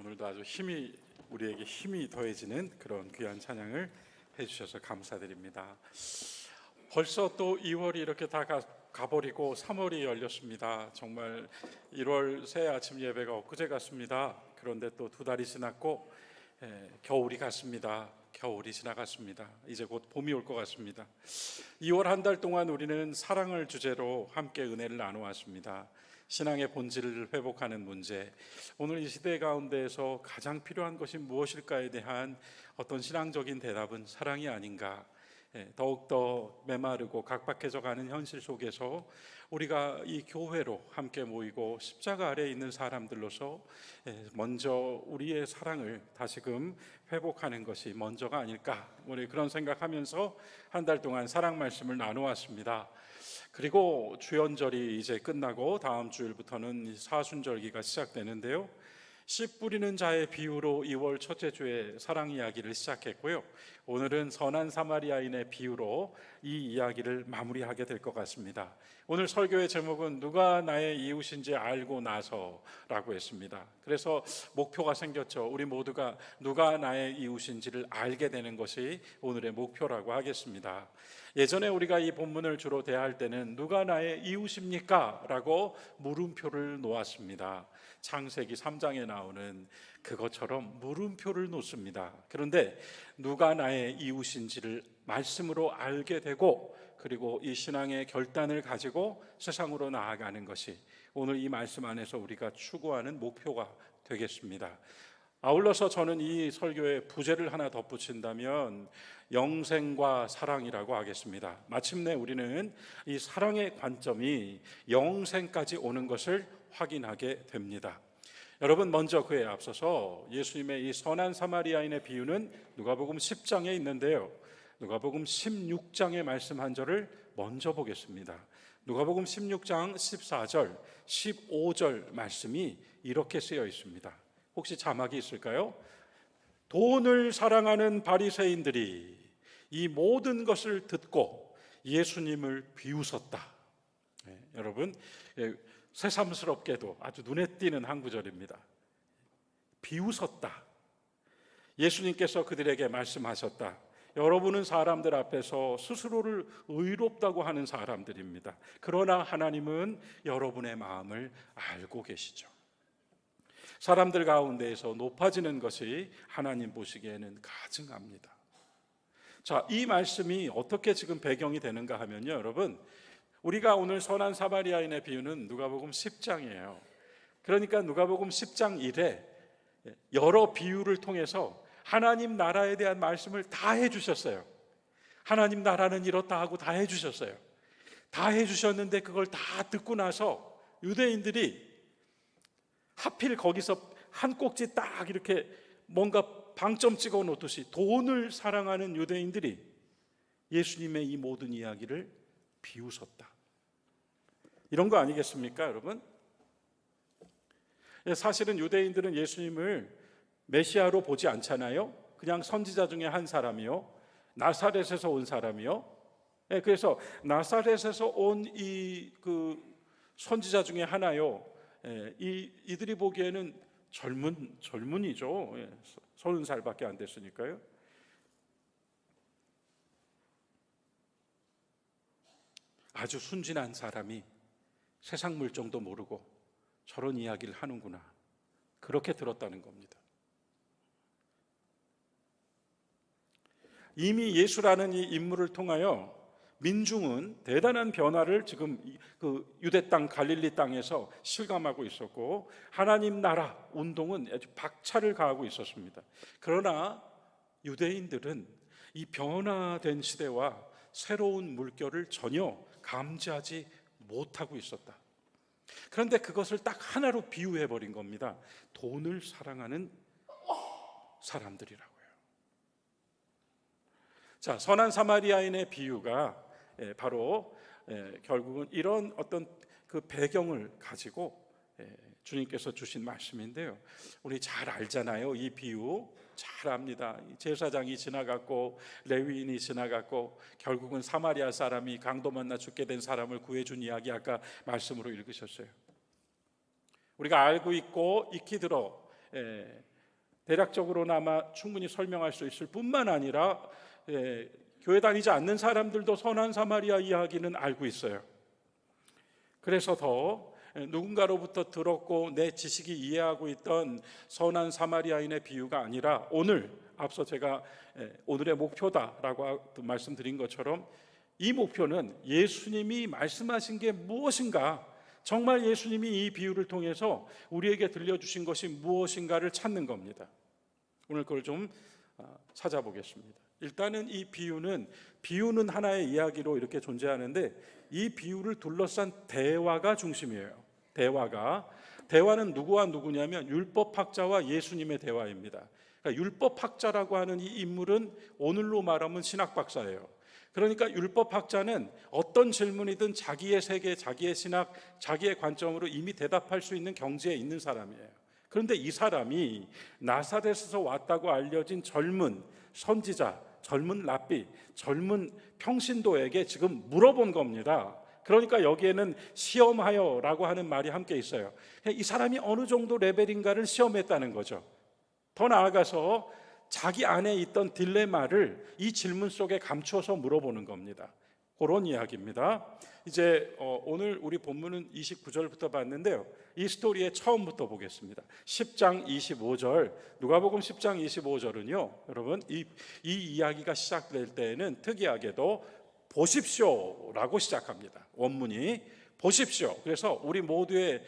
오늘도 아주 우리에게 힘이 더해지는 그런 귀한 찬양을 해주셔서 감사드립니다. 벌써 또 2월이 이렇게 다 가버리고 3월이 열렸습니다. 정말 1월 새 아침 예배가 엊그제 같습니다. 그런데 또 2달이 지났고 겨울이 갔습니다. 겨울이 지나갔습니다. 이제 곧 봄이 올 것 같습니다. 2월 한 달 동안 우리는 사랑을 주제로 함께 은혜를 나누었습니다. 신앙의 본질을 회복하는 문제, 오늘 이 시대 가운데에서 가장 필요한 것이 무엇일까에 대한 어떤 신앙적인 대답은 사랑이 아닌가. 더욱더 메마르고 각박해져 가는 현실 속에서 우리가 이 교회로 함께 모이고 십자가 아래에 있는 사람들로서 먼저 우리의 사랑을 다시금 회복하는 것이 먼저가 아닐까, 우리 그런 생각하면서 한 달 동안 사랑 말씀을 나누었습니다. 그리고 주연절이 이제 끝나고 다음 주일부터는 사순절기가 시작되는데요, 씨 뿌리는 자의 비유로 2월 첫째 주에 사랑 이야기를 시작했고요, 오늘은 선한 사마리아인의 비유로 이 이야기를 마무리하게 될 것 같습니다. 오늘 설교의 제목은 누가 나의 이웃인지 알고 나서라고 했습니다. 그래서 목표가 생겼죠. 우리 모두가 누가 나의 이웃인지를 알게 되는 것이 오늘의 목표라고 하겠습니다. 예전에 우리가 이 본문을 주로 대할 때는 누가 나의 이웃입니까? 라고 물음표를 놓았습니다. 창세기 3장에 나오는 그것처럼 물음표를 놓습니다. 그런데 누가 나의 이웃인지를 말씀으로 알게 되고, 그리고 이 신앙의 결단을 가지고 세상으로 나아가는 것이 오늘 이 말씀 안에서 우리가 추구하는 목표가 되겠습니다. 아울러서 저는 이 설교에 부제를 하나 덧붙인다면 영생과 사랑이라고 하겠습니다. 마침내 우리는 이 사랑의 관점이 영생까지 오는 것을 확인하게 됩니다. 여러분, 먼저 그에 앞서서 예수님의 이 선한 사마리아인의 비유는 누가복음 10장에 있는데요, 누가복음 16장의 말씀 한 절을 먼저 보겠습니다. 누가복음 16장 14절, 15절 말씀이 이렇게 쓰여 있습니다. 혹시 자막이 있을까요? 돈을 사랑하는 바리새인들이 이 모든 것을 듣고 예수님을 비웃었다. 여러분, 새삼스럽게도 아주 눈에 띄는 한 구절입니다. 비웃었다. 예수님께서 그들에게 말씀하셨다. 여러분은 사람들 앞에서 스스로를 의롭다고 하는 사람들입니다. 그러나 하나님은 여러분의 마음을 알고 계시죠. 사람들 가운데에서 높아지는 것이 하나님 보시기에는 가증합니다. 자, 이 말씀이 어떻게 지금 배경이 되는가 하면요, 여러분, 우리가 오늘 선한 사마리아인의 비유는 누가복음 10장이에요. 그러니까 누가복음 10장 1에 여러 비유를 통해서 하나님 나라에 대한 말씀을 다 해주셨어요. 하나님 나라는 이렇다 하고 다 해주셨어요. 다 해주셨는데 그걸 다 듣고 나서 유대인들이 하필 거기서 한 꼭지 딱 이렇게 뭔가 방점 찍어 놓듯이 돈을 사랑하는 유대인들이 예수님의 이 모든 이야기를 비웃었다. 이런 거 아니겠습니까, 여러분? 사실은 유대인들은 예수님을 메시아로 보지 않잖아요. 그냥 선지자 중에 한 사람이요, 나사렛에서 온 사람이요. 그래서 나사렛에서 온 이 선지자 중에 하나요. 이들이 보기에는 젊은이죠. 30살밖에 안 됐으니까요. 아주 순진한 사람이 세상 물정도 모르고 저런 이야기를 하는구나, 그렇게 들었다는 겁니다. 이미 예수라는 이 인물을 통하여 민중은 대단한 변화를 지금 유대 땅 갈릴리 땅에서 실감하고 있었고, 하나님 나라 운동은 아주 박차를 가하고 있었습니다. 그러나 유대인들은 이 변화된 시대와 새로운 물결을 전혀 감지하지 못하고 있었다. 그런데 그것을 딱 하나로 비유해버린 겁니다. 돈을 사랑하는 사람들이라고요. 자, 선한 사마리아인의 비유가 바로 결국은 이런 어떤 그 배경을 가지고 주님께서 주신 말씀인데요, 우리 잘 알잖아요. 이 비유 잘 압니다. 제사장이 지나갔고 레위인이 지나갔고 결국은 사마리아 사람이 강도 만나 죽게 된 사람을 구해준 이야기, 아까 말씀으로 읽으셨어요. 우리가 알고 있고 익히 들어 대략적으로나마 충분히 설명할 수 있을 뿐만 아니라 교회 다니지 않는 사람들도 선한 사마리아 이야기는 알고 있어요. 그래서 더 누군가로부터 들었고 내 지식이 이해하고 있던 선한 사마리아인의 비유가 아니라 오늘 앞서 제가 오늘의 목표다라고 말씀드린 것처럼 이 목표는 예수님이 말씀하신 게 무엇인가, 정말 예수님이 이 비유를 통해서 우리에게 들려주신 것이 무엇인가를 찾는 겁니다. 오늘 그걸 좀 찾아보겠습니다. 일단은 이 비유는 하나의 이야기로 이렇게 존재하는데 이 비유를 둘러싼 대화가 중심이에요. 대화는 누구와 누구냐면 율법학자와 예수님의 대화입니다. 그러니까 율법학자라고 하는 이 인물은 오늘로 말하면 신학박사예요. 그러니까 율법학자는 어떤 질문이든 자기의 세계, 자기의 신학, 자기의 관점으로 이미 대답할 수 있는 경지에 있는 사람이에요. 그런데 이 사람이 나사렛에서 왔다고 알려진 젊은 선지자, 젊은 랍비, 젊은 평신도에게 지금 물어본 겁니다. 그러니까 여기에는 시험하여라고 하는 말이 함께 있어요. 이 사람이 어느 정도 레벨인가를 시험했다는 거죠. 더 나아가서 자기 안에 있던 딜레마를 이 질문 속에 감추어서 물어보는 겁니다. 그런 이야기입니다. 이제 오늘 우리 본문은 29절부터 봤는데요. 이 스토리의 처음부터 보겠습니다. 10장 25절, 누가복음 10장 25절은요, 여러분 이 이야기가 시작될 때에는 특이하게도 보십시오라고 시작합니다. 원문이 보십시오. 그래서 우리 모두의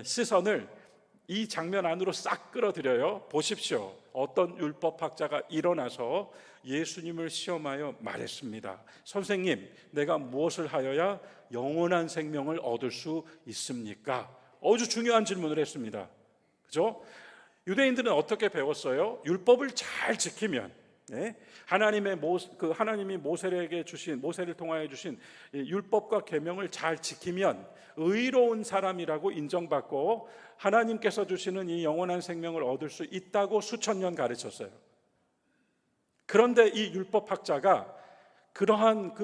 시선을 이 장면 안으로 싹 끌어들여요. 보십시오. 어떤 율법학자가 일어나서 예수님을 시험하여 말했습니다. 선생님, 내가 무엇을 하여야 영원한 생명을 얻을 수 있습니까? 아주 중요한 질문을 했습니다. 그죠? 유대인들은 어떻게 배웠어요? 율법을 잘 지키면, 하나님이 모세를 통하여 주신 율법과 계명을 잘 지키면 의로운 사람이라고 인정받고 하나님께서 주시는 이 영원한 생명을 얻을 수 있다고 수천 년 가르쳤어요. 그런데 이 율법학자가 그러한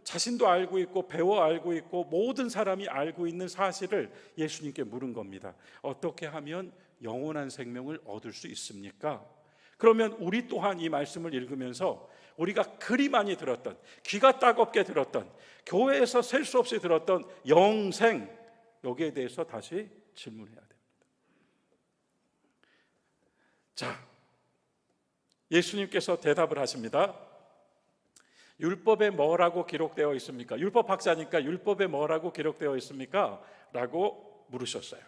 자신도 알고 있고 배워 알고 있고 모든 사람이 알고 있는 사실을 예수님께 물은 겁니다. 어떻게 하면 영원한 생명을 얻을 수 있습니까? 그러면 우리 또한 이 말씀을 읽으면서 우리가 그리 많이 들었던, 귀가 따갑게 들었던, 교회에서 셀 수 없이 들었던 영생, 여기에 대해서 다시 질문해야 됩니다. 자, 예수님께서 대답을 하십니다. 율법에 뭐라고 기록되어 있습니까? 율법학자니까 율법에 뭐라고 기록되어 있습니까? 라고 물으셨어요.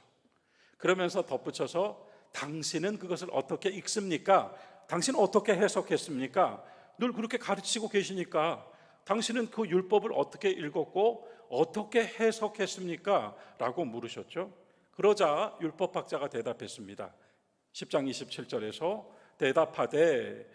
그러면서 덧붙여서 당신은 그것을 어떻게 읽습니까? 당신은 어떻게 해석했습니까? 늘 그렇게 가르치고 계시니까 당신은 그 율법을 어떻게 읽었고 어떻게 해석했습니까? 라고 물으셨죠. 그러자 율법학자가 대답했습니다. 10장 27절에서 대답하되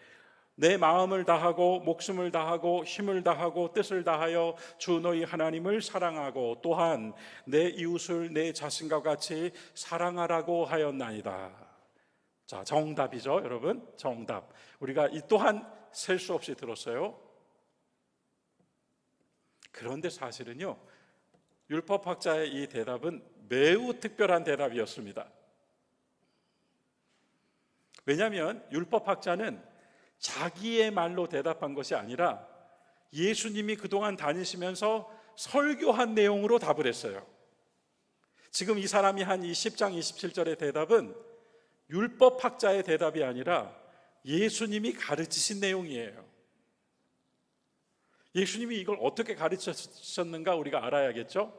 내 마음을 다하고 목숨을 다하고 힘을 다하고 뜻을 다하여 주 너희 하나님을 사랑하고 또한 내 이웃을 내 자신과 같이 사랑하라고 하였나이다. 자, 정답이죠, 여러분. 정답. 우리가 이 또한 셀 수 없이 들었어요. 그런데 사실은요, 율법학자의 이 대답은 매우 특별한 대답이었습니다. 왜냐하면 율법학자는 자기의 말로 대답한 것이 아니라 예수님이 그동안 다니시면서 설교한 내용으로 답을 했어요. 지금 이 사람이 한 이 10장 27절의 대답은 율법학자의 대답이 아니라 예수님이 가르치신 내용이에요. 예수님이 이걸 어떻게 가르치셨는가 우리가 알아야겠죠?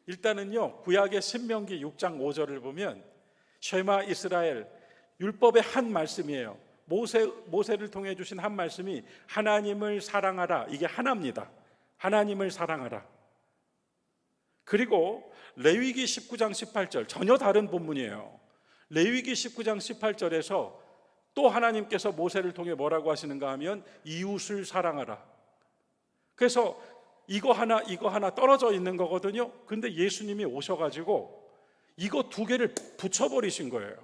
일단은요, 구약의 신명기 6장 5절을 보면 쉐마 이스라엘, 율법의 한 말씀이에요. 모세를 통해 주신 한 말씀이 하나님을 사랑하라, 이게 하나입니다. 하나님을 사랑하라. 그리고 레위기 19장 18절, 전혀 다른 본문이에요. 레위기 19장 18절에서 또 하나님께서 모세를 통해 뭐라고 하시는가 하면 이웃을 사랑하라. 그래서 이거 하나 떨어져 있는 거거든요. 근데 예수님이 오셔가지고 이거 두 개를 붙여버리신 거예요.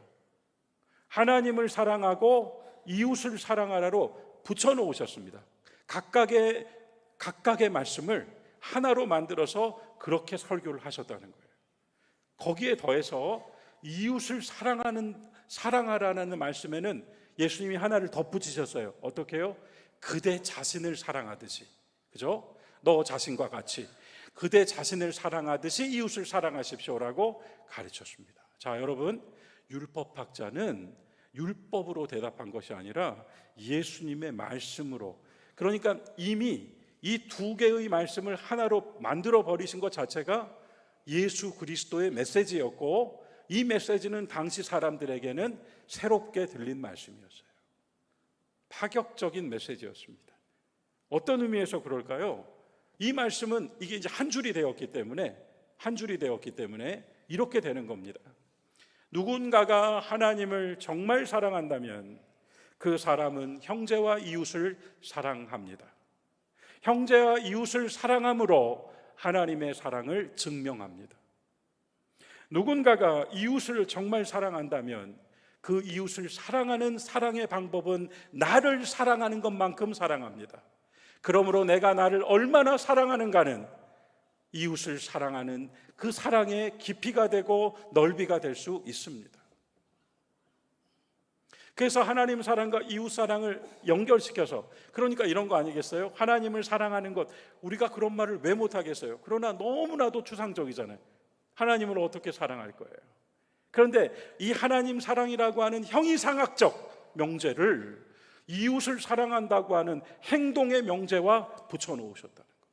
하나님을 사랑하고 이웃을 사랑하라로 붙여놓으셨습니다. 각각의 말씀을 하나로 만들어서 그렇게 설교를 하셨다는 거예요. 거기에 더해서 이웃을 사랑하라는 말씀에는 예수님이 하나를 덧붙이셨어요. 어떻게 해요? 그대 자신을 사랑하듯이. 그죠? 너 자신과 같이 그대 자신을 사랑하듯이 이웃을 사랑하십시오라고 가르쳤습니다. 자, 여러분, 율법학자는 율법으로 대답한 것이 아니라 예수님의 말씀으로, 그러니까 이미 이 두 개의 말씀을 하나로 만들어 버리신 것 자체가 예수 그리스도의 메시지였고, 이 메시지는 당시 사람들에게는 새롭게 들린 말씀이었어요. 파격적인 메시지였습니다. 어떤 의미에서 그럴까요? 이 말씀은 이게 이제 한 줄이 되었기 때문에 이렇게 되는 겁니다. 누군가가 하나님을 정말 사랑한다면 그 사람은 형제와 이웃을 사랑합니다. 형제와 이웃을 사랑함으로 하나님의 사랑을 증명합니다. 누군가가 이웃을 정말 사랑한다면 그 이웃을 사랑하는 사랑의 방법은 나를 사랑하는 것만큼 사랑합니다. 그러므로 내가 나를 얼마나 사랑하는가는 이웃을 사랑하는 그 사랑의 깊이가 되고 넓이가 될 수 있습니다. 그래서 하나님 사랑과 이웃 사랑을 연결시켜서, 그러니까 이런 거 아니겠어요? 하나님을 사랑하는 것, 우리가 그런 말을 왜 못하겠어요? 그러나 너무나도 추상적이잖아요. 하나님을 어떻게 사랑할 거예요? 그런데 이 하나님 사랑이라고 하는 형이상학적 명제를 이웃을 사랑한다고 하는 행동의 명제와 붙여놓으셨다는 것.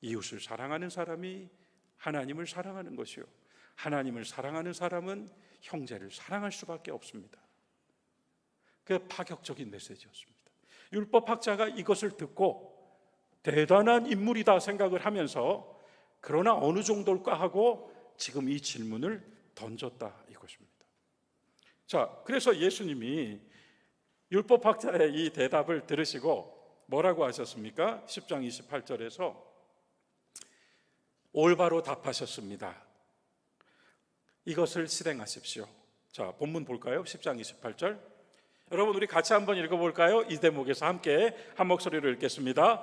이웃을 사랑하는 사람이 하나님을 사랑하는 것이요, 하나님을 사랑하는 사람은 형제를 사랑할 수밖에 없습니다. 그 파격적인 메시지였습니다. 율법학자가 이것을 듣고 대단한 인물이다 생각을 하면서, 그러나 어느 정도일까 하고 지금 이 질문을 던졌다 이것입니다. 자, 그래서 예수님이 율법학자의 이 대답을 들으시고 뭐라고 하셨습니까? 10장 28절에서 올바로 답하셨습니다. 이것을 실행하십시오. 자, 본문 볼까요? 10장 28절. 여러분, 우리 같이 한번 읽어볼까요? 이 대목에서 함께 한 목소리로 읽겠습니다.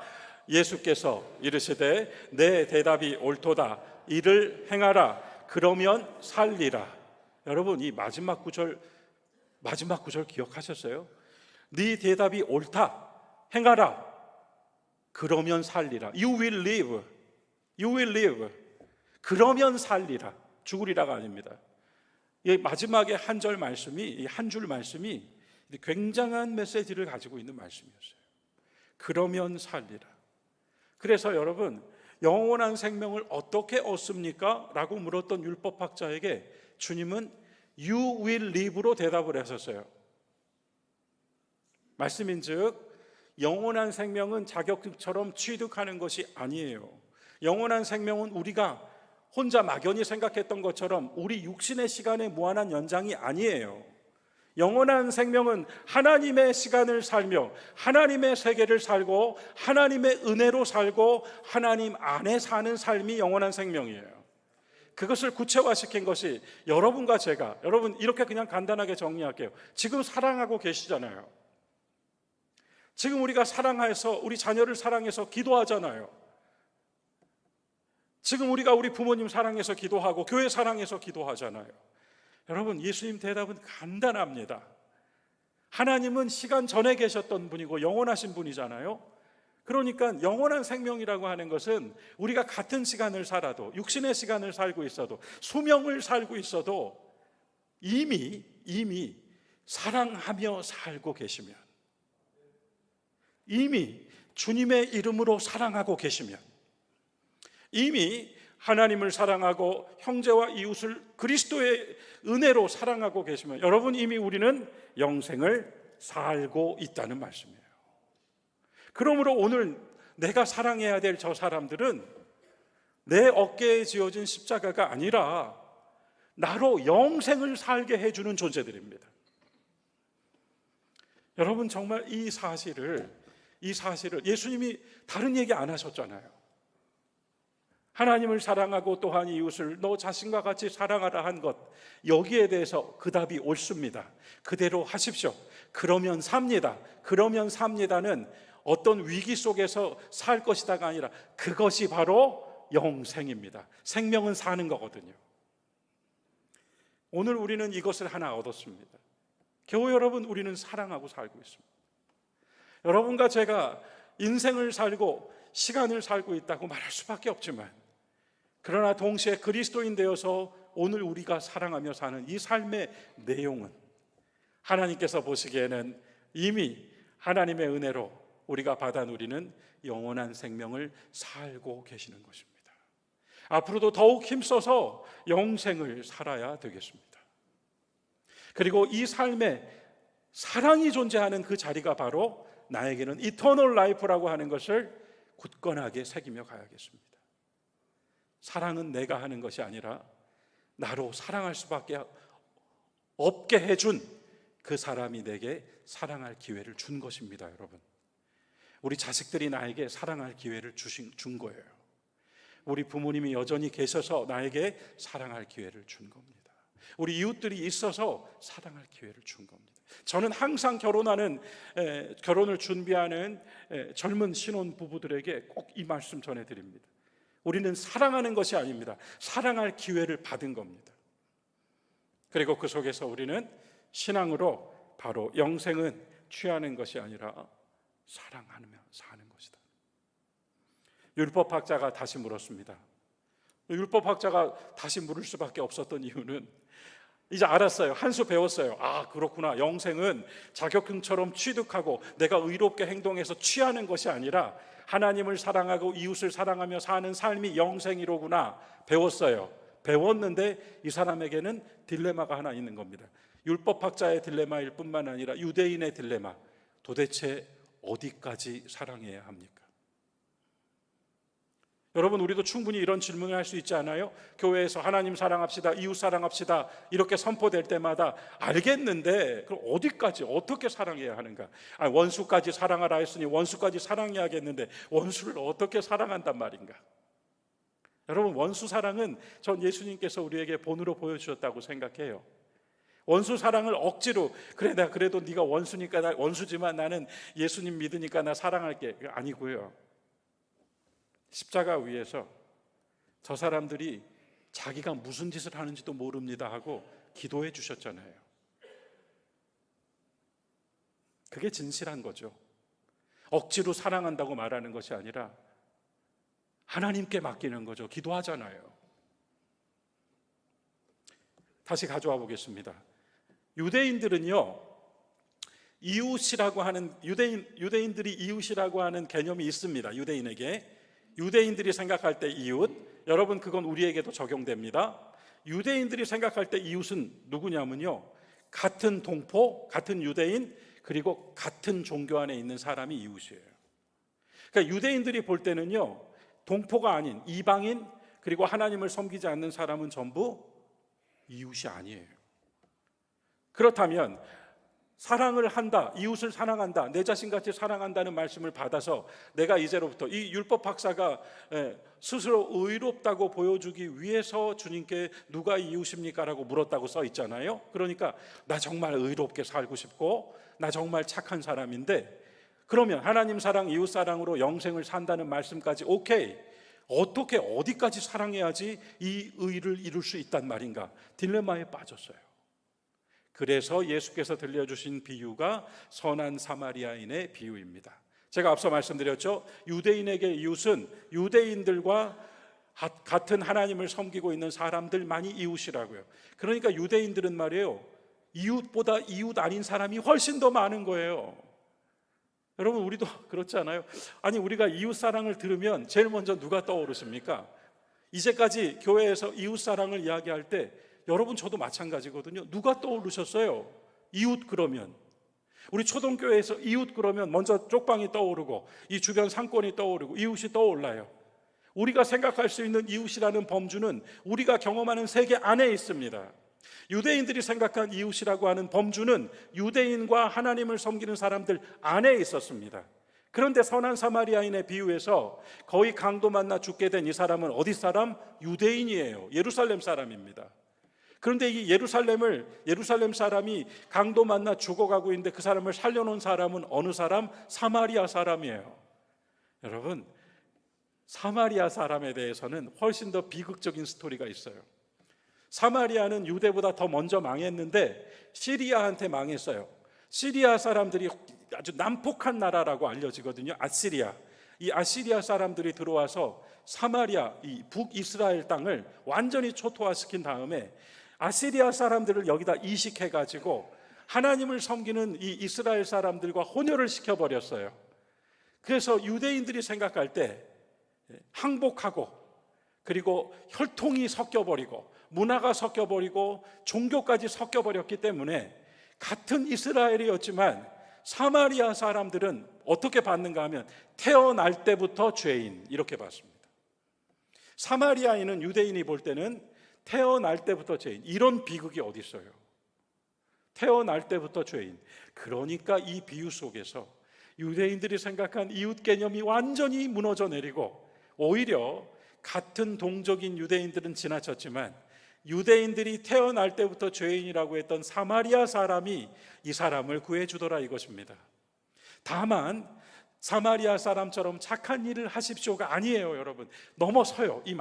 예수께서 이르시되 내 대답이 옳도다. 이를 행하라. 그러면 살리라. 여러분, 이 마지막 구절 기억하셨어요? 네 대답이 옳다. 행하라. 그러면 살리라. You will live. You will live. 그러면 살리라. 죽으리라가 아닙니다. 이 마지막에 한 줄 말씀이 굉장한 메시지를 가지고 있는 말씀이었어요. 그러면 살리라. 그래서 여러분, 영원한 생명을 어떻게 얻습니까? 라고 물었던 율법학자에게 주님은 You will live로 대답을 하셨어요. 말씀인즉 영원한 생명은 자격증처럼 취득하는 것이 아니에요. 영원한 생명은 우리가 혼자 막연히 생각했던 것처럼 우리 육신의 시간의 무한한 연장이 아니에요. 영원한 생명은 하나님의 시간을 살며 하나님의 세계를 살고 하나님의 은혜로 살고 하나님 안에 사는 삶이 영원한 생명이에요. 그것을 구체화시킨 것이 여러분과 제가, 여러분 이렇게 그냥 간단하게 정리할게요. 지금 사랑하고 계시잖아요. 지금 우리가 사랑해서 우리 자녀를 사랑해서 기도하잖아요. 지금 우리가 우리 부모님 사랑해서 기도하고 교회 사랑해서 기도하잖아요. 여러분, 예수님 대답은 간단합니다. 하나님은 시간 전에 계셨던 분이고 영원하신 분이잖아요. 그러니까 영원한 생명이라고 하는 것은 우리가 같은 시간을 살아도, 육신의 시간을 살고 있어도, 수명을 살고 있어도 이미 사랑하며 살고 계시면, 이미 주님의 이름으로 사랑하고 계시면, 이미 하나님을 사랑하고 형제와 이웃을 그리스도의 은혜로 사랑하고 계시면, 여러분 이미 우리는 영생을 살고 있다는 말씀이에요. 그러므로 오늘 내가 사랑해야 될 저 사람들은 내 어깨에 지어진 십자가가 아니라 나로 영생을 살게 해주는 존재들입니다. 여러분, 정말 이 사실을 예수님이 다른 얘기 안 하셨잖아요. 하나님을 사랑하고 또한 이웃을 너 자신과 같이 사랑하라 한 것, 여기에 대해서 그 답이 옳습니다. 그대로 하십시오. 그러면 삽니다. 그러면 삽니다는 어떤 위기 속에서 살 것이다가 아니라 그것이 바로 영생입니다. 생명은 사는 거거든요. 오늘 우리는 이것을 하나 얻었습니다. 교회 여러분, 우리는 사랑하고 살고 있습니다. 여러분과 제가 인생을 살고 시간을 살고 있다고 말할 수밖에 없지만, 그러나 동시에 그리스도인 되어서 오늘 우리가 사랑하며 사는 이 삶의 내용은 하나님께서 보시기에는 이미 하나님의 은혜로 우리가 받아 누리는 영원한 생명을 살고 계시는 것입니다. 앞으로도 더욱 힘써서 영생을 살아야 되겠습니다. 그리고 이 삶에 사랑이 존재하는 그 자리가 바로 나에게는 이터널 라이프라고 하는 것을 굳건하게 새기며 가야겠습니다. 사랑은 내가 하는 것이 아니라 나로 사랑할 수밖에 없게 해준 그 사람이 내게 사랑할 기회를 준 것입니다. 여러분, 우리 자식들이 나에게 사랑할 기회를 준 거예요. 우리 부모님이 여전히 계셔서 나에게 사랑할 기회를 준 겁니다. 우리 이웃들이 있어서 사랑할 기회를 준 겁니다. 저는 항상 결혼을 준비하는 젊은 신혼 부부들에게 꼭 이 말씀 전해드립니다. 우리는 사랑하는 것이 아닙니다. 사랑할 기회를 받은 겁니다. 그리고 그 속에서 우리는 신앙으로 바로 영생은 취하는 것이 아니라 사랑하며 사는 것이다. 율법학자가 다시 물었습니다. 율법학자가 다시 물을 수밖에 없었던 이유는 이제 알았어요. 한 수 배웠어요. 아, 그렇구나. 영생은 자격증처럼 취득하고 내가 의롭게 행동해서 취하는 것이 아니라 하나님을 사랑하고 이웃을 사랑하며 사는 삶이 영생이로구나 배웠어요. 배웠는데 이 사람에게는 딜레마가 하나 있는 겁니다. 율법학자의 딜레마일 뿐만 아니라 유대인의 딜레마. 도대체 어디까지 사랑해야 합니까? 여러분, 우리도 충분히 이런 질문을 할 수 있지 않아요? 교회에서 하나님 사랑합시다, 이웃 사랑합시다 이렇게 선포될 때마다 알겠는데 그럼 어디까지 어떻게 사랑해야 하는가? 원수까지 사랑하라 했으니 원수까지 사랑해야겠는데 원수를 어떻게 사랑한단 말인가? 여러분, 원수 사랑은 전 예수님께서 우리에게 본으로 보여주셨다고 생각해요. 원수 사랑을 억지로 그래 나 그래도 네가 원수니까 나 원수지만 나는 예수님 믿으니까 나 사랑할게 아니고요. 십자가 위에서 저 사람들이 자기가 무슨 짓을 하는지도 모릅니다 하고 기도해 주셨잖아요. 그게 진실한 거죠. 억지로 사랑한다고 말하는 것이 아니라 하나님께 맡기는 거죠. 기도하잖아요. 다시 가져와 보겠습니다. 유대인들은요, 이웃이라고 하는 유대인들이 이웃이라고 하는 개념이 있습니다. 유대인들이 생각할 때 이웃, 여러분 그건 우리에게도 적용됩니다. 유대인들이 생각할 때 이웃은 누구냐면요, 같은 동포, 같은 유대인, 그리고 같은 종교 안에 있는 사람이 이웃이에요. 그러니까 유대인들이 볼 때는요, 동포가 아닌 이방인, 그리고 하나님을 섬기지 않는 사람은 전부 이웃이 아니에요. 그렇다면 사랑을 한다, 이웃을 사랑한다, 내 자신같이 사랑한다는 말씀을 받아서 내가 이제로부터 이 율법 박사가 스스로 의롭다고 보여주기 위해서 주님께 누가 이웃입니까? 라고 물었다고 써 있잖아요. 그러니까 나 정말 의롭게 살고 싶고 나 정말 착한 사람인데, 그러면 하나님 사랑, 이웃 사랑으로 영생을 산다는 말씀까지 오케이, 어떻게 어디까지 사랑해야지 이 의를 이룰 수 있단 말인가? 딜레마에 빠졌어요. 그래서 예수께서 들려주신 비유가 선한 사마리아인의 비유입니다. 제가 앞서 말씀드렸죠. 유대인에게 이웃은 유대인들과 같은 하나님을 섬기고 있는 사람들만이 이웃이라고요. 그러니까 유대인들은 말이에요, 이웃보다 이웃 아닌 사람이 훨씬 더 많은 거예요. 여러분, 우리도 그렇지 않아요? 아니, 우리가 이웃 사랑을 들으면 제일 먼저 누가 떠오르십니까? 이제까지 교회에서 이웃 사랑을 이야기할 때 여러분, 저도 마찬가지거든요. 누가 떠오르셨어요? 이웃 그러면. 우리 초등교회에서 이웃 그러면 먼저 쪽방이 떠오르고 이 주변 상권이 떠오르고 이웃이 떠올라요. 우리가 생각할 수 있는 이웃이라는 범주는 우리가 경험하는 세계 안에 있습니다. 유대인들이 생각한 이웃이라고 하는 범주는 유대인과 하나님을 섬기는 사람들 안에 있었습니다. 그런데 선한 사마리아인의 비유에서 거의 강도 만나 죽게 된 이 사람은 어디 사람? 유대인이에요. 예루살렘 사람입니다. 그런데 이 예루살렘 사람이 강도 만나 죽어가고 있는데 그 사람을 살려놓은 사람은 어느 사람? 사마리아 사람이에요. 여러분, 사마리아 사람에 대해서는 훨씬 더 비극적인 스토리가 있어요. 사마리아는 유대보다 더 먼저 망했는데 시리아한테 망했어요. 시리아 사람들이 아주 난폭한 나라라고 알려지거든요. 아시리아. 이 아시리아 사람들이 들어와서 사마리아, 이 북이스라엘 땅을 완전히 초토화시킨 다음에 아시리아 사람들을 여기다 이식해가지고 하나님을 섬기는 이 이스라엘 사람들과 혼혈을 시켜버렸어요. 그래서 유대인들이 생각할 때 항복하고, 그리고 혈통이 섞여버리고 문화가 섞여버리고 종교까지 섞여버렸기 때문에 같은 이스라엘이었지만 사마리아 사람들은 어떻게 받는가 하면 태어날 때부터 죄인, 이렇게 받습니다. 사마리아인은 유대인이 볼 때는 태어날 때부터 죄인, 이런 비극이 어디 있어요? 태어날 때부터 죄인. 그러니까 이 비유 속에서 유대인들이 생각한 이웃 개념이 완전히 무너져 내리고, 오히려 같은 동족인 유대인들은 지나쳤지만 유대인들이 태어날 때부터 죄인이라고 했던 사마리아 사람이 이 사람을 구해주더라, 이것입니다. 다만 사마리아 사람처럼 착한 일을 하십시오가 아니에요, 여러분. 넘어서요. 이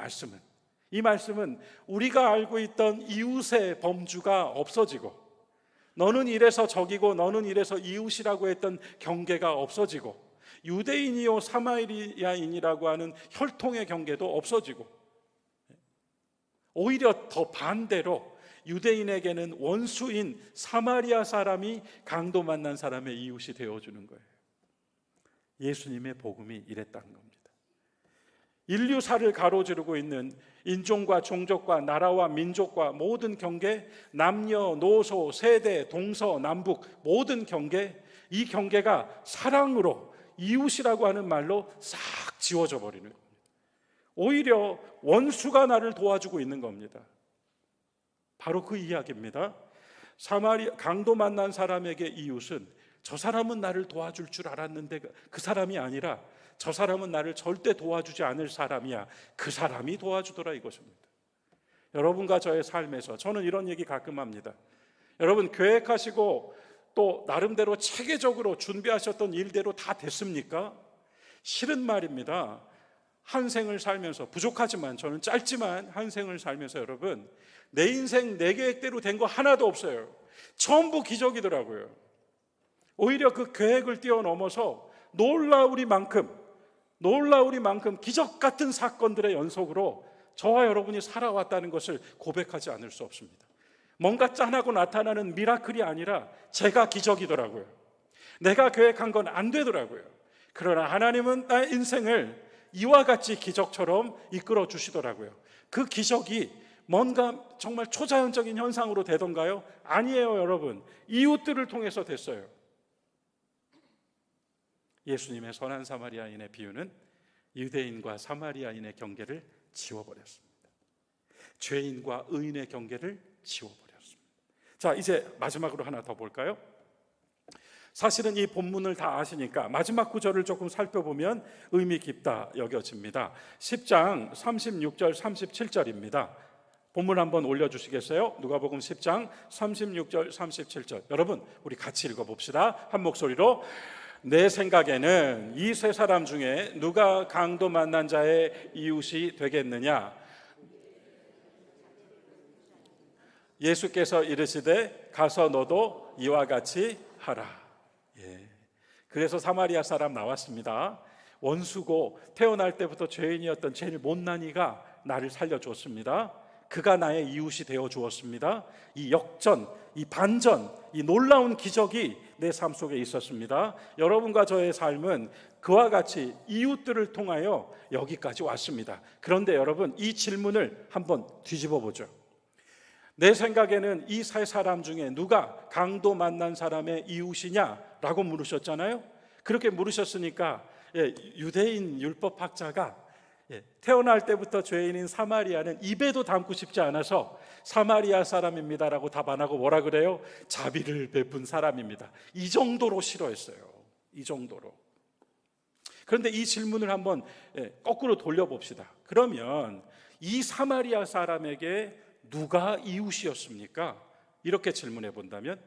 말씀은 우리가 알고 있던 이웃의 범주가 없어지고, 너는 이래서 적이고 너는 이래서 이웃이라고 했던 경계가 없어지고, 유대인이요 사마리아인이라고 하는 혈통의 경계도 없어지고, 오히려 더 반대로 유대인에게는 원수인 사마리아 사람이 강도 만난 사람의 이웃이 되어주는 거예요. 예수님의 복음이 이랬다는 겁니다. 인류사를 가로지르고 있는 인종과 종족과 나라와 민족과 모든 경계, 남녀노소, 세대, 동서남북 모든 경계, 이 경계가 사랑으로, 이웃이라고 하는 말로 싹 지워져 버리는 겁니다. 오히려 원수가 나를 도와주고 있는 겁니다. 바로 그 이야기입니다. 강도 만난 사람에게 이웃은, 저 사람은 나를 도와줄 줄 알았는데 그 사람이 아니라 저 사람은 나를 절대 도와주지 않을 사람이야, 그 사람이 도와주더라, 이것입니다. 여러분과 저의 삶에서 저는 이런 얘기 가끔 합니다. 여러분, 계획하시고 또 나름대로 체계적으로 준비하셨던 일대로 다 됐습니까? 실은 말입니다. 한 생을 살면서, 부족하지만 저는 짧지만 한 생을 살면서 여러분, 내 인생 내 계획대로 된 거 하나도 없어요. 전부 기적이더라고요. 오히려 그 계획을 뛰어넘어서 놀라우리만큼 기적 같은 사건들의 연속으로 저와 여러분이 살아왔다는 것을 고백하지 않을 수 없습니다. 뭔가 짠하고 나타나는 미라클이 아니라 제가 기적이더라고요. 내가 계획한 건 안 되더라고요. 그러나 하나님은 나의 인생을 이와 같이 기적처럼 이끌어 주시더라고요. 그 기적이 뭔가 정말 초자연적인 현상으로 되던가요? 아니에요, 여러분. 이웃들을 통해서 됐어요. 예수님의 선한 사마리아인의 비유는 유대인과 사마리아인의 경계를 지워버렸습니다. 죄인과 의인의 경계를 지워버렸습니다. 자, 이제 마지막으로 하나 더 볼까요? 사실은 이 본문을 다 아시니까 마지막 구절을 조금 살펴보면 의미 깊다 여겨집니다. 10장 36절 37절입니다. 본문 한번 올려주시겠어요? 누가복음 10장 36절 37절. 여러분, 우리 같이 읽어봅시다. 한 목소리로. 내 생각에는 이 세 사람 중에 누가 강도 만난 자의 이웃이 되겠느냐? 예수께서 이르시되 가서 너도 이와 같이 하라. 그래서 사마리아 사람 나왔습니다. 원수고 태어날 때부터 죄인이었던 제일 못난 이가 나를 살려줬습니다. 그가 나의 이웃이 되어 주었습니다. 이 역전, 이 반전, 이 놀라운 기적이 내 삶 속에 있었습니다. 여러분과 저의 삶은 그와 같이 이웃들을 통하여 여기까지 왔습니다. 그런데 여러분, 이 질문을 한번 뒤집어 보죠. 내 생각에는 이 세 사람 중에 누가 강도 만난 사람의 이웃이냐라고 물으셨잖아요. 그렇게 물으셨으니까 유대인 율법학자가 태어날 때부터 죄인인 사마리아는 입에도 담고 싶지 않아서 사마리아 사람입니다라고 답 안 하고 뭐라 그래요? 자비를 베푼 사람입니다. 이 정도로 싫어했어요. 이 정도로. 그런데 이 질문을 한번 거꾸로 돌려봅시다. 그러면 이 사마리아 사람에게 누가 이웃이었습니까? 이렇게 질문해 본다면,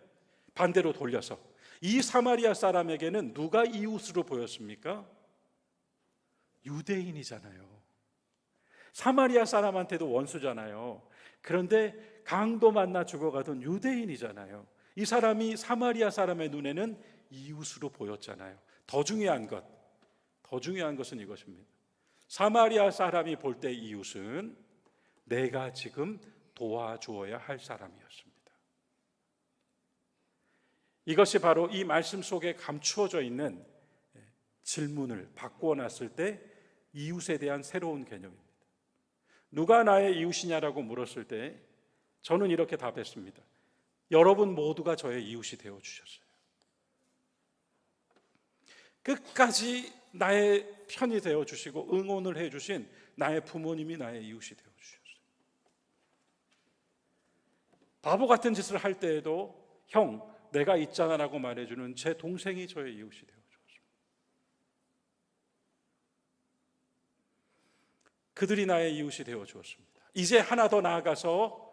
반대로 돌려서 이 사마리아 사람에게는 누가 이웃으로 보였습니까? 유대인이잖아요. 사마리아 사람한테도 원수잖아요. 그런데 강도 만나 죽어가던 유대인이잖아요. 이 사람이 사마리아 사람의 눈에는 이웃으로 보였잖아요. 더 중요한 것은 이것입니다. 사마리아 사람이 볼 때 이웃은 내가 지금 도와주어야 할 사람이었습니다. 이것이 바로 이 말씀 속에 감추어져 있는 질문을 바꾸어 놨을 때 이웃에 대한 새로운 개념입니다. 누가 나의 이웃이냐라고 물었을 때 저는 이렇게 답했습니다. 여러분 모두가 저의 이웃이 되어 주셨어요. 끝까지 나의 편이 되어 주시고 응원을 해 주신 나의 부모님이 나의 이웃이 되어 주셨어요. 바보 같은 짓을 할 때에도 형, 내가 있잖아라고 말해주는 제 동생이 저의 이웃이 되어 주었습니다. 그들이 나의 이웃이 되어 주었습니다. 이제 하나 더 나아가서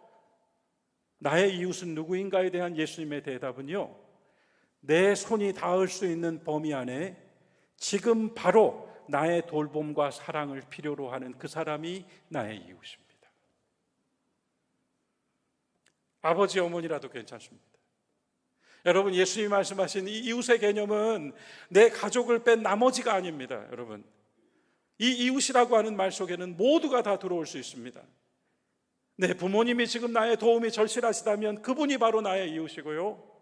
나의 이웃은 누구인가에 대한 예수님의 대답은요, 내 손이 닿을 수 있는 범위 안에 지금 바로 나의 돌봄과 사랑을 필요로 하는 그 사람이 나의 이웃입니다. 아버지, 어머니라도 괜찮습니다. 여러분, 예수님이 말씀하신 이 이웃의 개념은 내 가족을 뺀 나머지가 아닙니다. 여러분, 이 이웃이라고 하는 말 속에는 모두가 다 들어올 수 있습니다. 내 부모님이 지금 나의 도움이 절실하시다면 그분이 바로 나의 이웃이고요,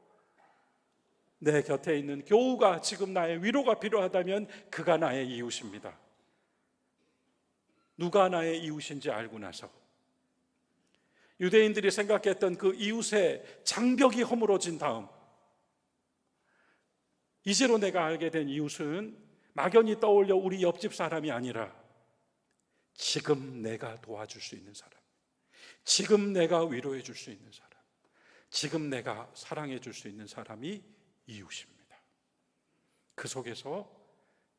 내 곁에 있는 교우가 지금 나의 위로가 필요하다면 그가 나의 이웃입니다. 누가 나의 이웃인지 알고 나서 유대인들이 생각했던 그 이웃의 장벽이 허물어진 다음, 이제로 내가 알게 된 이웃은 막연히 떠올려 우리 옆집 사람이 아니라 지금 내가 도와줄 수 있는 사람, 지금 내가 위로해 줄 수 있는 사람, 지금 내가 사랑해 줄 수 있는 사람이 이웃입니다. 그 속에서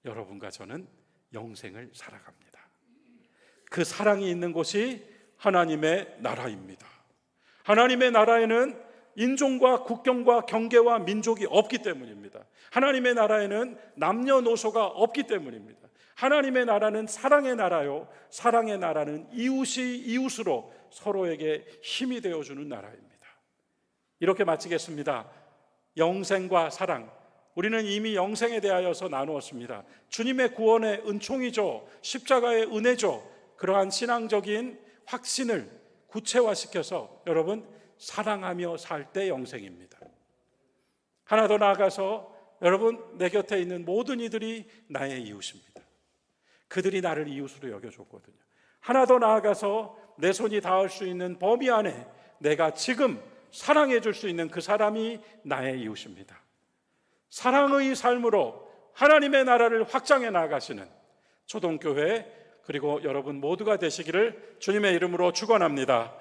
여러분과 저는 영생을 살아갑니다. 그 사랑이 있는 곳이 하나님의 나라입니다. 하나님의 나라에는 인종과 국경과 경계와 민족이 없기 때문입니다. 하나님의 나라에는 남녀노소가 없기 때문입니다. 하나님의 나라는 사랑의 나라요, 사랑의 나라는 이웃이 이웃으로 서로에게 힘이 되어주는 나라입니다. 이렇게 마치겠습니다. 영생과 사랑, 우리는 이미 영생에 대하여서 나누었습니다. 주님의 구원의 은총이죠, 십자가의 은혜죠. 그러한 신앙적인 확신을 구체화시켜서 여러분, 사랑하며 살 때 영생입니다. 하나 더 나아가서 여러분, 내 곁에 있는 모든 이들이 나의 이웃입니다. 그들이 나를 이웃으로 여겨줬거든요. 하나 더 나아가서 내 손이 닿을 수 있는 범위 안에 내가 지금 사랑해 줄 수 있는 그 사람이 나의 이웃입니다. 사랑의 삶으로 하나님의 나라를 확장해 나가시는 초동교회, 그리고 여러분 모두가 되시기를 주님의 이름으로 축원합니다.